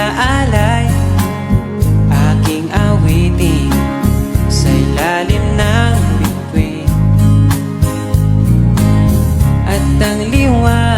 inaalay, aking awitin sa ilalim ng bituin. At ang liwanag